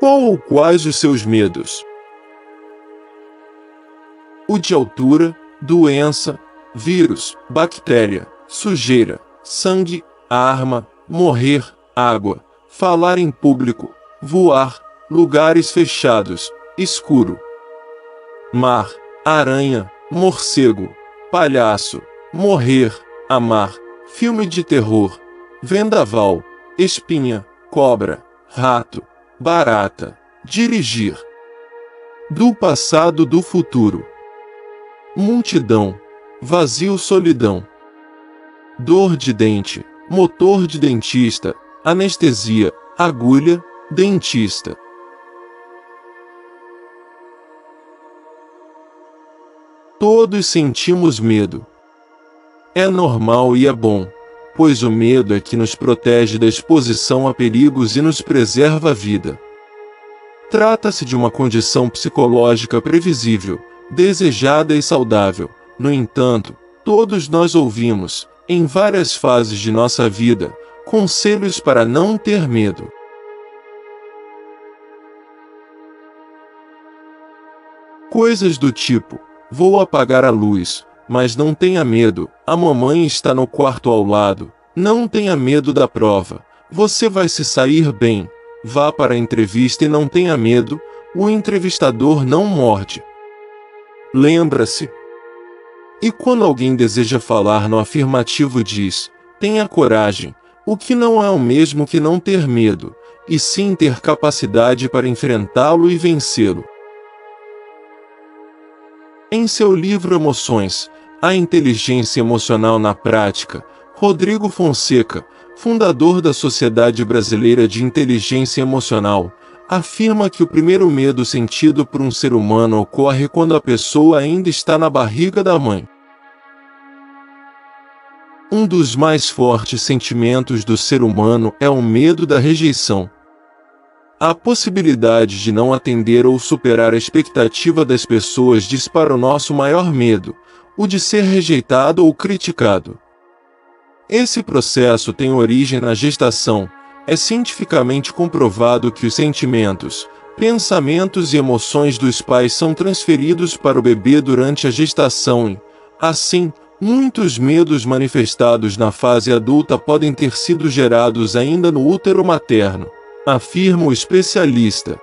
Qual ou quais os seus medos? O de altura, doença, vírus, bactéria, sujeira, sangue, arma, morrer, água, falar em público, voar, lugares fechados, escuro. Mar, aranha, morcego, palhaço, morrer, amar, filme de terror, vendaval, espinha, cobra, rato, barata, dirigir. Do passado, do futuro. Multidão, vazio, solidão. Dor de dente, motor de dentista, anestesia, agulha, dentista. Todos sentimos medo. É normal e é bom, pois o medo é que nos protege da exposição a perigos e nos preserva a vida. Trata-se de uma condição psicológica previsível, desejada e saudável. No entanto, todos nós ouvimos, em várias fases de nossa vida, conselhos para não ter medo. Coisas do tipo: vou apagar a luz, mas não tenha medo, a mamãe está no quarto ao lado. Não tenha medo da prova, você vai se sair bem. Vá para a entrevista e não tenha medo, o entrevistador não morde. Lembra-se? E quando alguém deseja falar no afirmativo diz: tenha coragem, o que não é o mesmo que não ter medo, e sim ter capacidade para enfrentá-lo e vencê-lo. Em seu livro Emoções, a inteligência emocional na prática, Rodrigo Fonseca, fundador da Sociedade Brasileira de Inteligência Emocional, afirma que o primeiro medo sentido por um ser humano ocorre quando a pessoa ainda está na barriga da mãe. Um dos mais fortes sentimentos do ser humano é o medo da rejeição. A possibilidade de não atender ou superar a expectativa das pessoas dispara o nosso maior medo, o de ser rejeitado ou criticado. Esse processo tem origem na gestação. É cientificamente comprovado que os sentimentos, pensamentos e emoções dos pais são transferidos para o bebê durante a gestação e, assim, muitos medos manifestados na fase adulta podem ter sido gerados ainda no útero materno, afirma o especialista.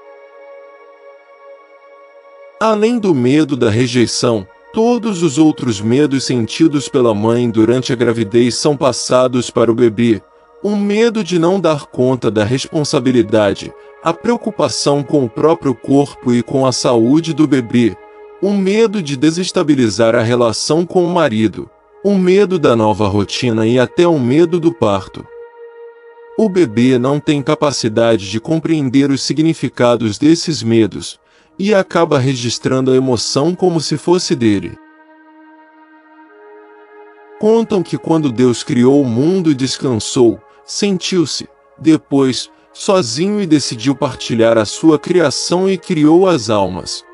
Além do medo da rejeição, todos os outros medos sentidos pela mãe durante a gravidez são passados para o bebê. O medo de não dar conta da responsabilidade, a preocupação com o próprio corpo e com a saúde do bebê, o medo de desestabilizar a relação com o marido, o medo da nova rotina e até o medo do parto. O bebê não tem capacidade de compreender os significados desses medos, e acaba registrando a emoção como se fosse dele. Contam que quando Deus criou o mundo e descansou, sentiu-se, depois, sozinho e decidiu partilhar a sua criação e criou as almas.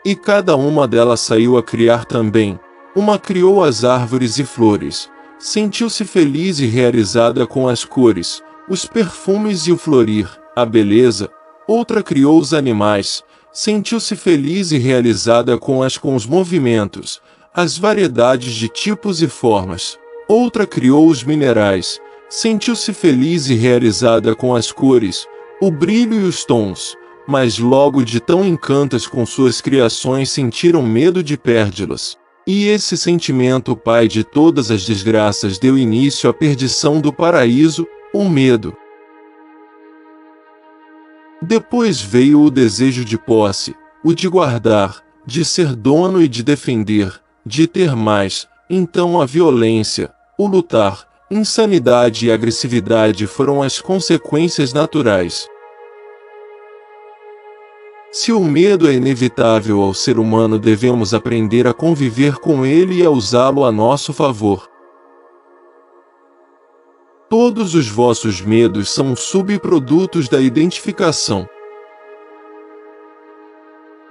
E cada uma delas saiu a criar também. Uma criou as árvores e flores, sentiu-se feliz e realizada com as cores, os perfumes e o florir, a beleza. Outra criou os animais, sentiu-se feliz e realizada com os movimentos, as variedades de tipos e formas. Outra criou os minerais, sentiu-se feliz e realizada com as cores, o brilho e os tons, mas logo de tão encantas com suas criações sentiram medo de perdê-las. E esse sentimento, o pai de todas as desgraças, deu início à perdição do paraíso, o medo. Depois veio o desejo de posse, o de guardar, de ser dono e de defender, de ter mais. Então a violência, o lutar, insanidade e agressividade foram as consequências naturais. Se o medo é inevitável ao ser humano, devemos aprender a conviver com ele e a usá-lo a nosso favor. Todos os vossos medos são subprodutos da identificação.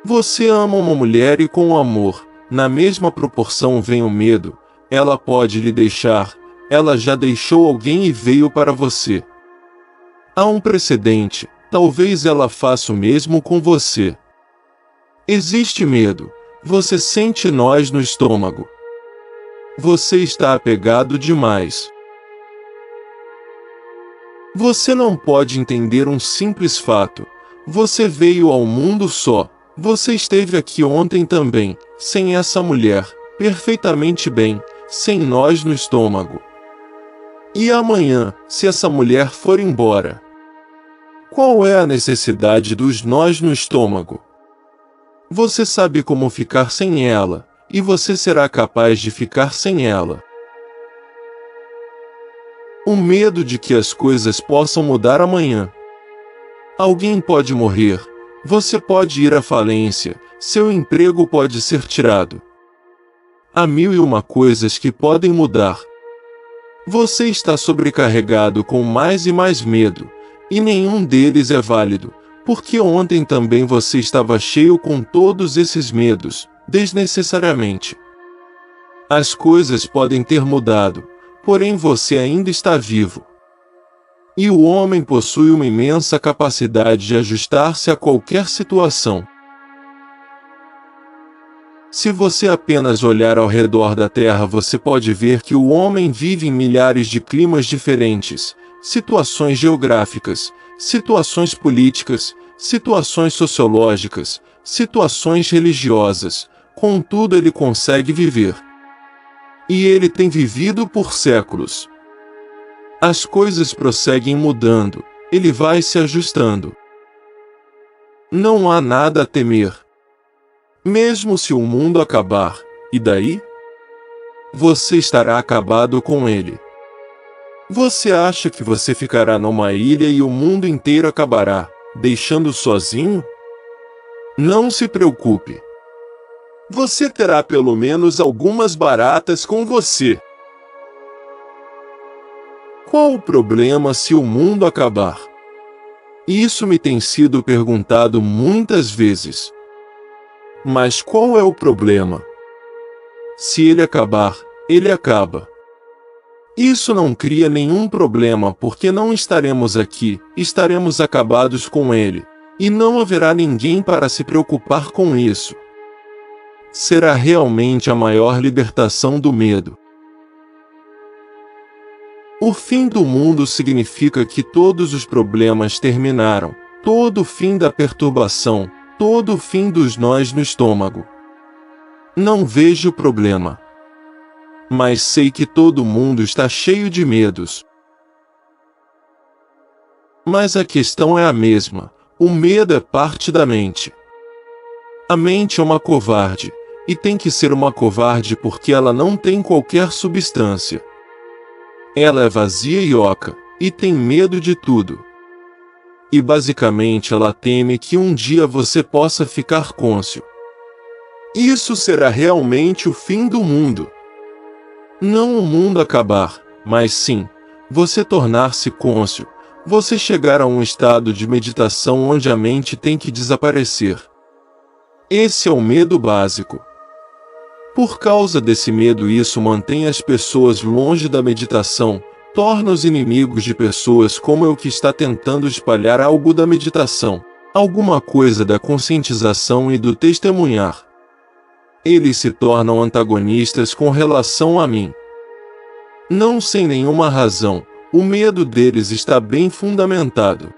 Você ama uma mulher e com o amor, na mesma proporção vem o medo. Ela pode lhe deixar, ela já deixou alguém e veio para você. Há um precedente, Talvez ela faça o mesmo com você. Existe medo. Você sente nós no estômago. Você está apegado demais. Você não pode entender um simples fato. Você veio ao mundo só. Você esteve aqui ontem também, sem essa mulher, perfeitamente bem, sem nós no estômago. E amanhã, se essa mulher for embora? Qual é a necessidade dos nós no estômago? Você sabe como ficar sem ela, e você será capaz de ficar sem ela. O medo de que as coisas possam mudar amanhã. Alguém pode morrer, você pode ir à falência, seu emprego pode ser tirado. Há mil e uma coisas que podem mudar. Você está sobrecarregado com mais e mais medo, e nenhum deles é válido, porque ontem também você estava cheio com todos esses medos, desnecessariamente. As coisas podem ter mudado, porém você ainda está vivo. E o homem possui uma imensa capacidade de ajustar-se a qualquer situação. Se você apenas olhar ao redor da Terra, você pode ver que o homem vive em milhares de climas diferentes, situações geográficas, situações políticas, situações sociológicas, situações religiosas, contudo ele consegue viver. E ele tem vivido por séculos. As coisas prosseguem mudando, ele vai se ajustando. Não há nada a temer. Mesmo se o mundo acabar, e daí? Você estará acabado com ele. Você acha que você ficará numa ilha e o mundo inteiro acabará, deixando sozinho? Não se preocupe. Você terá pelo menos algumas baratas com você. Qual o problema se o mundo acabar? Isso me tem sido perguntado muitas vezes. Mas qual é o problema? Se ele acabar, ele acaba. Isso não cria nenhum problema porque não estaremos aqui, estaremos acabados com ele, e não haverá ninguém para se preocupar com isso. Será realmente a maior libertação do medo. O fim do mundo significa que todos os problemas terminaram, todo o fim da perturbação, todo o fim dos nós no estômago. Não vejo problema. Mas sei que todo mundo está cheio de medos. Mas a questão é a mesma, o medo é parte da mente. A mente é uma covarde, e tem que ser uma covarde porque ela não tem qualquer substância. Ela é vazia e oca, e tem medo de tudo. E basicamente ela teme que um dia você possa ficar cônscio. Isso será realmente o fim do mundo. Não o mundo acabar, mas sim, você tornar-se cônscio, você chegar a um estado de meditação onde a mente tem que desaparecer. Esse é o medo básico. Por causa desse medo, isso mantém as pessoas longe da meditação, torna os inimigos de pessoas como eu que está tentando espalhar algo da meditação, alguma coisa da conscientização e do testemunhar. Eles se tornam antagonistas com relação a mim. Não sem nenhuma razão, o medo deles está bem fundamentado.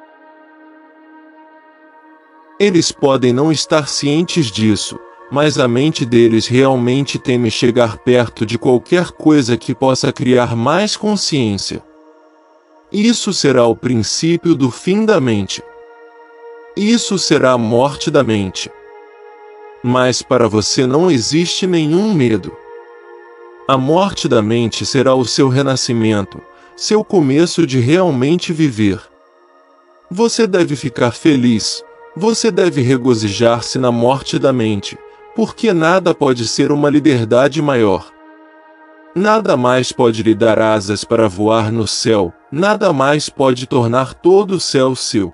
Eles podem não estar cientes disso, mas a mente deles realmente teme chegar perto de qualquer coisa que possa criar mais consciência. Isso será o princípio do fim da mente. Isso será a morte da mente. Mas para você não existe nenhum medo. A morte da mente será o seu renascimento, seu começo de realmente viver. Você deve ficar feliz, você deve regozijar-se na morte da mente, porque nada pode ser uma liberdade maior. Nada mais pode lhe dar asas para voar no céu, nada mais pode tornar todo o céu seu.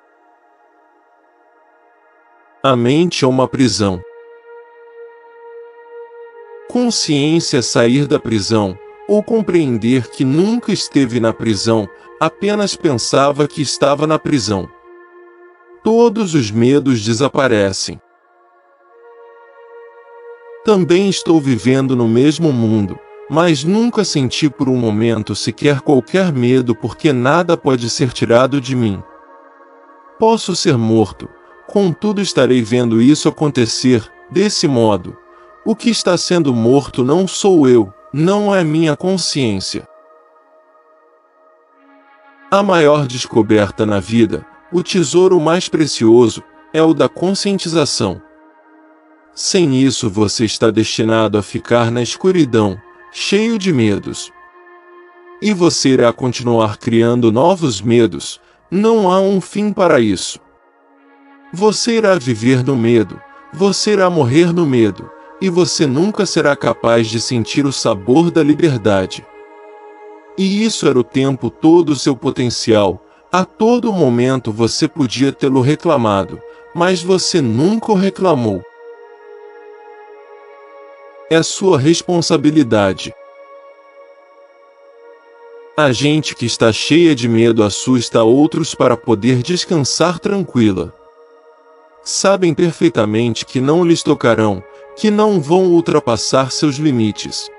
A mente é uma prisão. Consciência é sair da prisão, ou compreender que nunca esteve na prisão, apenas pensava que estava na prisão. todos os medos desaparecem. Também estou vivendo no mesmo mundo, mas nunca senti por um momento sequer qualquer medo porque nada pode ser tirado de mim. Posso ser morto, contudo estarei vendo isso acontecer, desse modo. O que está sendo morto não sou eu, não é minha consciência. A maior descoberta na vida, o tesouro mais precioso, é o da conscientização. Sem isso você está destinado a ficar na escuridão, cheio de medos. E você irá continuar criando novos medos, não há um fim para isso. Você irá viver no medo, você irá morrer no medo, e você nunca será capaz de sentir o sabor da liberdade. E isso era o tempo todo o seu potencial, a todo momento você podia tê-lo reclamado, mas você nunca o reclamou. É sua responsabilidade. A gente que está cheia de medo assusta outros para poder descansar tranquila. Sabem perfeitamente que não lhes tocarão, que não vão ultrapassar seus limites.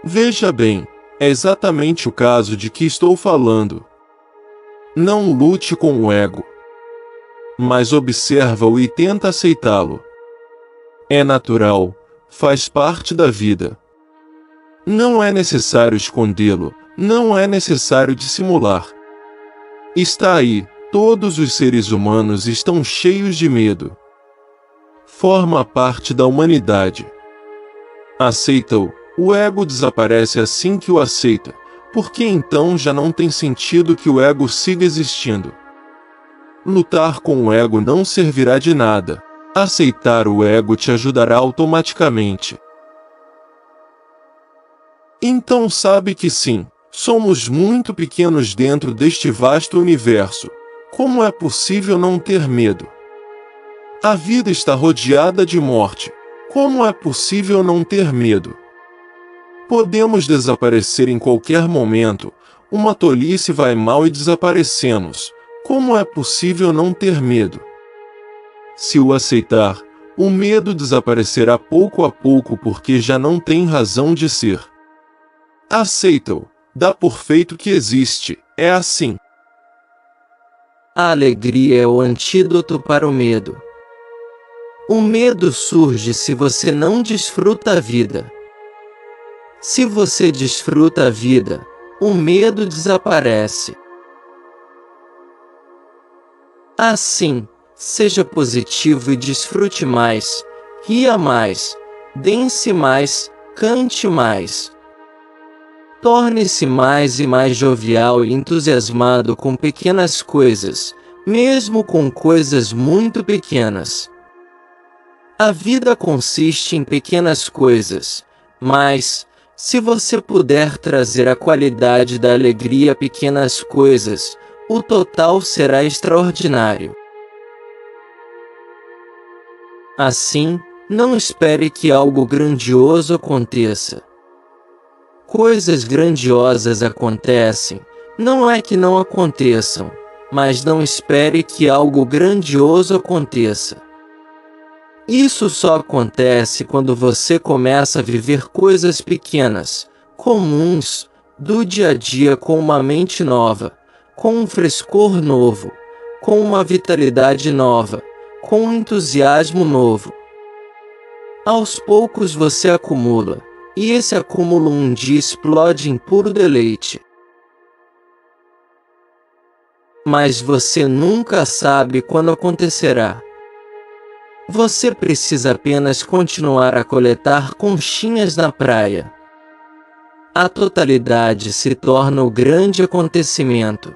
Veja bem, é exatamente o caso de que estou falando. Não lute com o ego, mas observa-o e tenta aceitá-lo. É natural, faz parte da vida. Não é necessário escondê-lo, não é necessário dissimular. Está aí, todos os seres humanos estão cheios de medo. Forma parte da humanidade. Aceita-o, o ego desaparece assim que o aceita, porque então já não tem sentido que o ego siga existindo. Lutar com o ego não servirá de nada. Aceitar o ego te ajudará automaticamente. Então sabe que sim, somos muito pequenos dentro deste vasto universo. Como é possível não ter medo? A vida está rodeada de morte. Como é possível não ter medo? Podemos desaparecer em qualquer momento. Uma tolice vai mal e desaparecemos. Como é possível não ter medo? Se o aceitar, o medo desaparecerá pouco a pouco porque já não tem razão de ser. Aceita-o, dá por feito que existe, é assim. A alegria é o antídoto para o medo. O medo surge se você não desfruta a vida. Se você desfruta a vida, o medo desaparece. Assim, seja positivo e desfrute mais, ria mais, dance mais, cante mais. Torne-se mais e mais jovial e entusiasmado com pequenas coisas, mesmo com coisas muito pequenas. A vida consiste em pequenas coisas, mas, se você puder trazer a qualidade da alegria a pequenas coisas, o total será extraordinário. Assim, não espere que algo grandioso aconteça. Coisas grandiosas acontecem, não é que não aconteçam, mas não espere que algo grandioso aconteça. Isso só acontece quando você começa a viver coisas pequenas, comuns, do dia a dia com uma mente nova, com um frescor novo, com uma vitalidade nova, com um entusiasmo novo. Aos poucos você acumula, e esse acúmulo um dia explode em puro deleite. Mas você nunca sabe quando acontecerá. Você precisa apenas continuar a coletar conchinhas na praia. A totalidade se torna o grande acontecimento.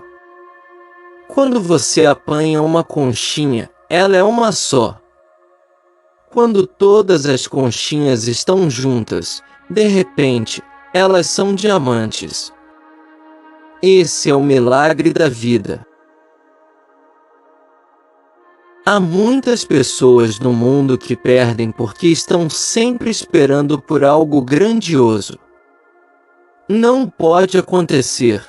Quando você apanha uma conchinha, ela é uma só. Quando todas as conchinhas estão juntas, de repente, elas são diamantes. Esse é o milagre da vida. Há muitas pessoas no mundo que perdem porque estão sempre esperando por algo grandioso. Não pode acontecer.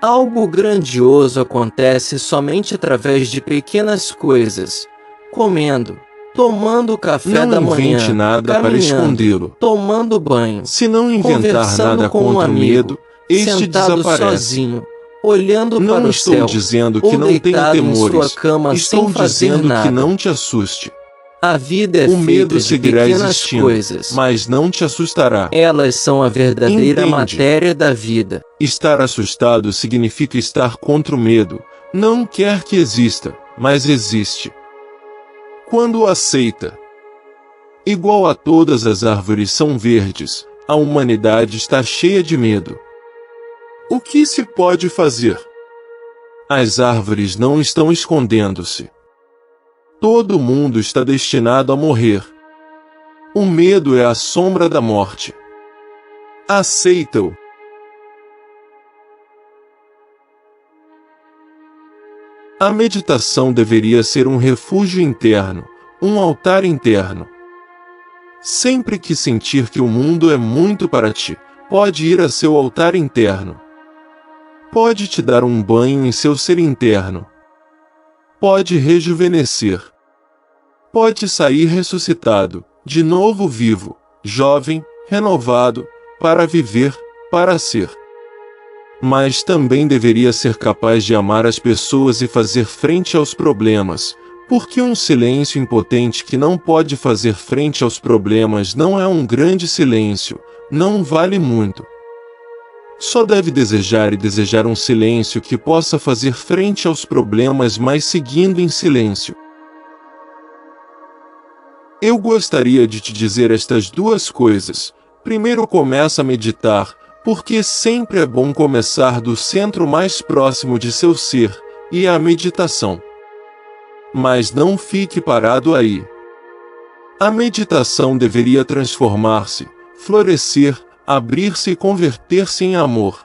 Algo grandioso acontece somente através de pequenas coisas, comendo, tomando café da Não manhã, invente nada para caminhando, escondê-lo. tomando banho, Se não inventar conversando nada com um contra o amigo, medo, este sentado desaparece. sozinho, olhando para Não o estou céu, dizendo que ou não tenha deitado em sua temores. cama Estou sem fazer dizendo nada. que não te assuste. A vida é O medo feita de seguirá pequenas existindo, coisas. mas não te assustará. Elas são a verdadeira Entende? matéria da vida. Estar assustado significa estar contra o medo. Não quer que exista, mas existe. Quando o aceita, igual a todas as árvores são verdes, a humanidade está cheia de medo. O que se pode fazer? As árvores não estão escondendo-se. Todo mundo está destinado a morrer. O medo é a sombra da morte. Aceita-o. A meditação deveria ser um refúgio interno, um altar interno. Sempre que sentir que o mundo é muito para ti, pode ir a seu altar interno. Pode te dar um banho em seu ser interno. Pode rejuvenescer. Pode sair ressuscitado, de novo vivo, jovem, renovado, para viver, para ser. Mas também deveria ser capaz de amar as pessoas e fazer frente aos problemas, porque um silêncio impotente que não pode fazer frente aos problemas não é um grande silêncio, não vale muito. Só deve desejar e desejar um silêncio que possa fazer frente aos problemas, mas seguindo em silêncio. Eu gostaria de te dizer estas duas coisas. Primeiro, começa a meditar, porque sempre é bom começar do centro mais próximo de seu ser, e é a meditação. Mas não fique parado aí. A meditação deveria transformar-se, florescer, abrir-se e converter-se em amor.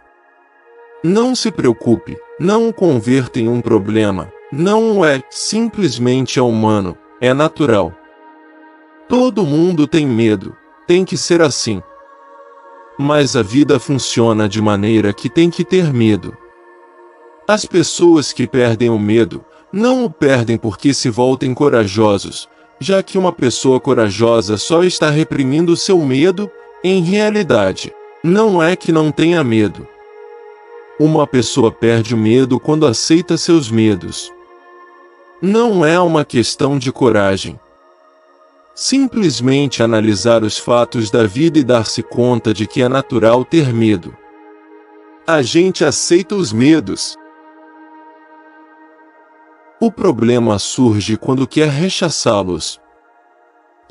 Não se preocupe, não o converta em um problema, não o é, simplesmente é humano, é natural. Todo mundo tem medo, tem que ser assim. Mas a vida funciona de maneira que tem que ter medo. As pessoas que perdem o medo, não o perdem porque se voltem corajosos, já que uma pessoa corajosa só está reprimindo seu medo, em realidade, não é que não tenha medo. Uma pessoa perde o medo quando aceita seus medos. Não é uma questão de coragem. Simplesmente analisar os fatos da vida e dar-se conta de que é natural ter medo. A gente aceita os medos. O problema surge quando quer rechaçá-los.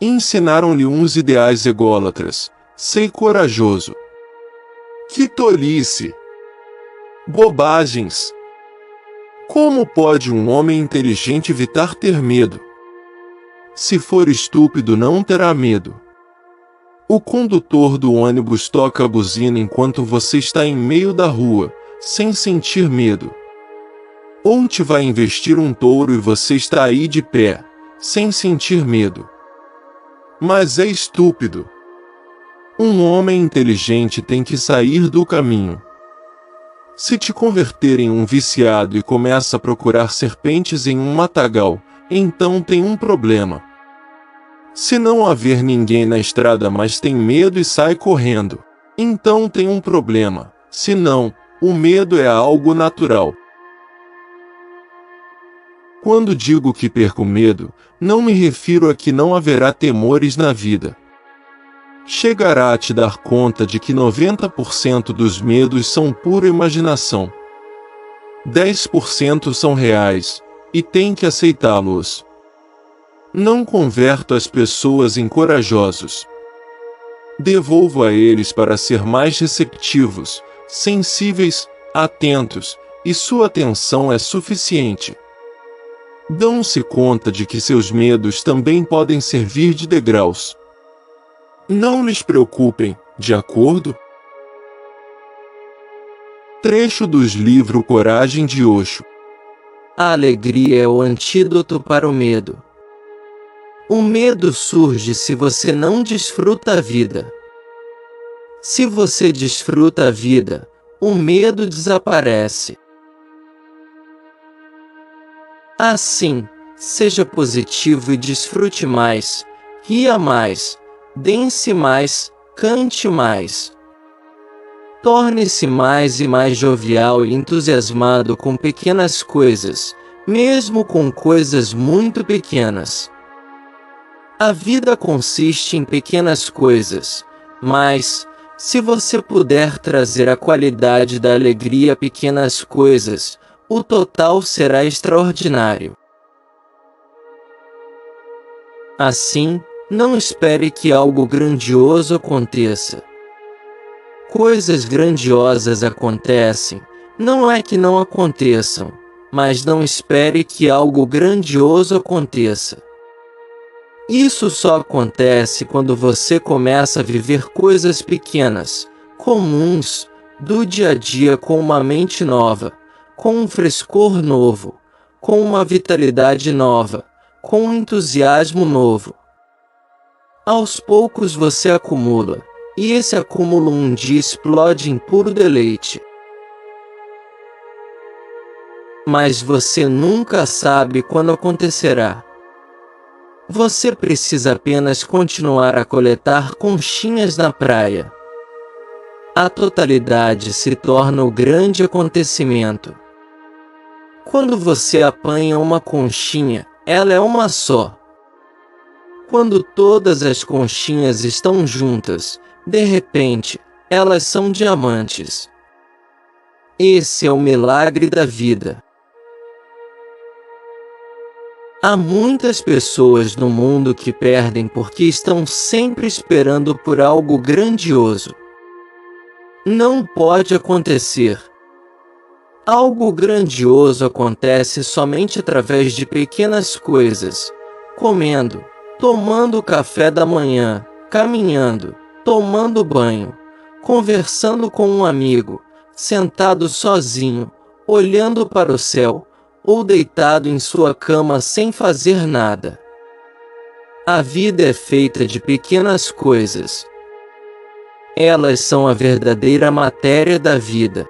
Ensinaram-lhe uns ideais ególatras. Sei corajoso. Que tolice! Bobagens! Como pode um homem inteligente evitar ter medo? Se for estúpido, não terá medo. O condutor do ônibus toca a buzina enquanto você está em meio da rua, sem sentir medo. Ou te vai investir um touro e você está aí de pé, sem sentir medo. Mas é estúpido. Um homem inteligente tem que sair do caminho. Se te converter em um viciado e começa a procurar serpentes em um matagal, então tem um problema. Se não haver ninguém na estrada, mas tem medo e sai correndo, então tem um problema. Se não, o medo é algo natural. Quando digo que perco medo, não me refiro a que não haverá temores na vida. Chegará a te dar conta de que 90% dos medos são pura imaginação. 10% são reais, e tem que aceitá-los. Não converto as pessoas em corajosos. Devolvo a eles para ser mais receptivos, sensíveis, atentos, e sua atenção é suficiente. Dão-se conta de que seus medos também podem servir de degraus. Não lhes preocupem, de acordo? Trecho dos livros Coragem de Osho. A alegria é o antídoto para o medo. O medo surge se você não desfruta a vida. Se você desfruta a vida, o medo desaparece. Assim, seja positivo e desfrute mais, ria mais, dance mais, cante mais. Torne-se mais e mais jovial e entusiasmado com pequenas coisas, mesmo com coisas muito pequenas. A vida consiste em pequenas coisas, mas, se você puder trazer a qualidade da alegria a pequenas coisas, o total será extraordinário. Assim, não espere que algo grandioso aconteça. Coisas grandiosas acontecem, não é que não aconteçam, mas não espere que algo grandioso aconteça. Isso só acontece quando você começa a viver coisas pequenas, comuns, do dia a dia com uma mente nova, com um frescor novo, com uma vitalidade nova, com um entusiasmo novo. Aos poucos você acumula, e esse acúmulo um dia explode em puro deleite. Mas você nunca sabe quando acontecerá. Você precisa apenas continuar a coletar conchinhas na praia. A totalidade se torna o grande acontecimento. Quando você apanha uma conchinha, ela é uma só. Quando todas as conchinhas estão juntas, de repente, elas são diamantes. Esse é o milagre da vida. Há muitas pessoas no mundo que perdem porque estão sempre esperando por algo grandioso. Não pode acontecer. Algo grandioso acontece somente através de pequenas coisas, comendo, tomando café da manhã, caminhando, tomando banho, conversando com um amigo, sentado sozinho, olhando para o céu, ou deitado em sua cama sem fazer nada. A vida é feita de pequenas coisas. Elas são a verdadeira matéria da vida.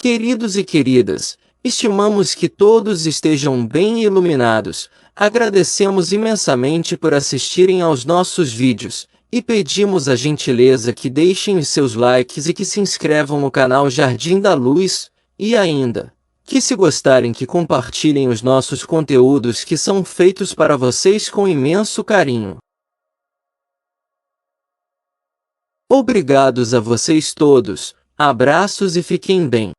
Queridos e queridas, estimamos que todos estejam bem iluminados, agradecemos imensamente por assistirem aos nossos vídeos, e pedimos a gentileza que deixem os seus likes e que se inscrevam no canal Jardim da Luz, e ainda, que se gostarem que compartilhem os nossos conteúdos que são feitos para vocês com imenso carinho. Obrigados a vocês todos, abraços e fiquem bem.